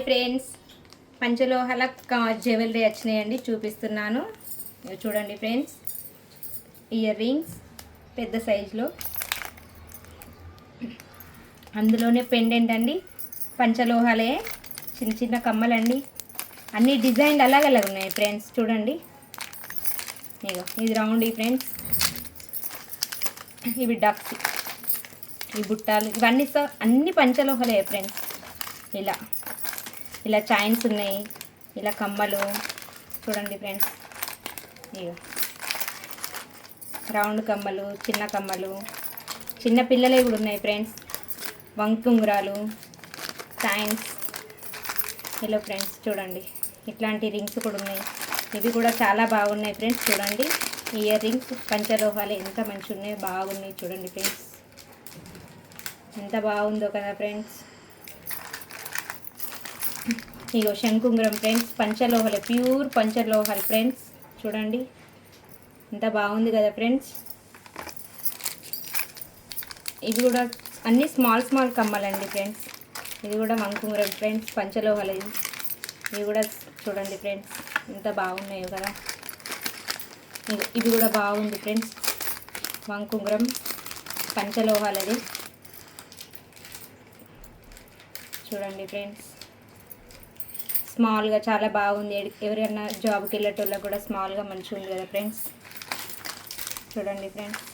Friends, పంచలోహాల jewellery వచ్చినాయండి, చూపిస్తున్నాను. చూడండి ఫ్రెండ్స్, ఇయర్ రింగ్స్ పెద్ద సైజులో, అందులోనే పెండెంట్ అండి. పంచలోహాలే, చిన్న చిన్న కమ్మలండి. అన్ని డిజైన్లు అలాగలా ఉన్నాయి ఫ్రెండ్స్. చూడండి, ఇగో ఇది రౌండ్ ఫ్రెండ్స్, ఇవి డక్స్, ఈ బుట్టాలు, ఇవన్నీ అన్ని పంచలోహాలే ఫ్రెండ్స్. ఇలా చైన్స్ ఉన్నాయి, ఇలా కమ్మలు చూడండి ఫ్రెండ్స్. ఇగో రౌండ్ కమ్మలు, చిన్న కమ్మలు, చిన్న పిల్లలే కూడా ఉన్నాయి ఫ్రెండ్స్. వంకుంగురాలు, చైన్స్. హలో ఫ్రెండ్స్, చూడండి ఇట్లాంటి రింగ్స్ కూడా ఉన్నాయి. ఇవి కూడా చాలా బాగున్నాయి ఫ్రెండ్స్. చూడండి, ఇయర్ రింగ్స్ పంచలోహాలు ఎంత మంచిగా ఉన్నాయి, బాగున్నాయి. చూడండి ఫ్రెండ్స్, ఎంత బాగుందో కదా ఫ్రెండ్స్. ఇగో శంకుంగురం ఫ్రెండ్స్, పంచలోహాలు, ప్యూర్ పంచలోహాలు ఫ్రెండ్స్. చూడండి ఎంత బాగుంది కదా ఫ్రెండ్స్. ఇవి కూడా అన్నీ స్మాల్ స్మాల్ కమ్మలండి ఫ్రెండ్స్. ఇది కూడా వంకుంగురం ఫ్రెండ్స్, పంచలోహాలు. ఇవి కూడా చూడండి ఫ్రెండ్స్, ఎంత బాగున్నాయో కదా. ఇది కూడా బాగుంది ఫ్రెండ్స్, వంకుంగురం పంచలోహాలది. చూడండి ఫ్రెండ్స్, స్మాల్గా చాలా బాగుంది. ఎవరైనా జాబ్కి వెళ్ళేటోళ్ళకి కూడా స్మాల్గా మంచిగా ఉంది కదా ఫ్రెండ్స్. చూడండి ఫ్రెండ్స్,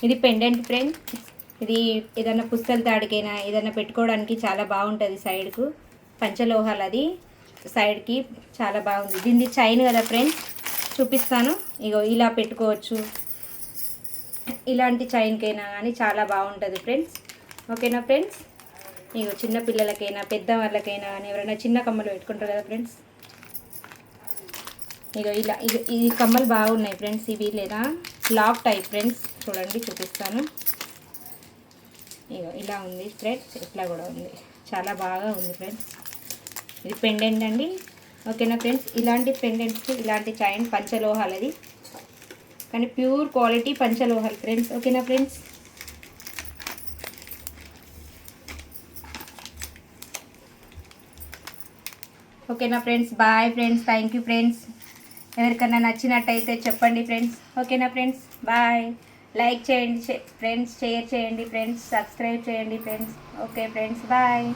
ఇది పెండెంట్ ఫ్రెండ్స్. ఇది ఏదైనా పుస్తల తాడికైనా ఏదైనా పెట్టుకోవడానికి చాలా బాగుంటుంది. సైడ్కు పంచలోహాలు, అది సైడ్కి చాలా బాగుంది. దీన్ని చైన్ కదా ఫ్రెండ్స్, చూపిస్తాను. ఇగో ఇలా పెట్టుకోవచ్చు, ఇలాంటి చైన్కైనా కానీ చాలా బాగుంటుంది ఫ్రెండ్స్. ఓకేనా ఫ్రెండ్స్. ఇగో చిన్న పిల్లలకైనా పెద్దవాళ్ళకైనా కానీ ఎవరైనా చిన్న కమ్మలు పెట్టుకుంటారు కదా ఫ్రెండ్స్. ఇగో ఈ కమ్మలు బాగున్నాయి ఫ్రెండ్స్. ఇవి లేదా లాక్ టైప్ ఫ్రెండ్స్. చూడండి, చూపిస్తాను. ఇగో ఇలా ఉంది ఫ్రెండ్స్, ఇట్లా కూడా ఉంది, చాలా బాగా ఉంది ఫ్రెండ్స్. ఇది పెండెంట్ అండి. ఓకేనా ఫ్రెండ్స్. ఇలాంటి పెండెంట్స్, ఇలాంటి చైన్ పంచలోహాలది, కానీ ప్యూర్ క్వాలిటీ పంచలోహాలు ఫ్రెండ్స్. ఓకేనా ఫ్రెండ్స్. ఓకేనా friends. Bye friends, thank you friends. ఎవరికైనా నచ్చినట్టయితే చెప్పండి ఫ్రెండ్స్. ఓకేనా ఫ్రెండ్స్. బాయ్. లైక్ చేయండి ఫ్రెండ్స్, షేర్ చేయండి ఫ్రెండ్స్, సబ్స్క్రైబ్ చేయండి ఫ్రెండ్స్. Okay friends, bye.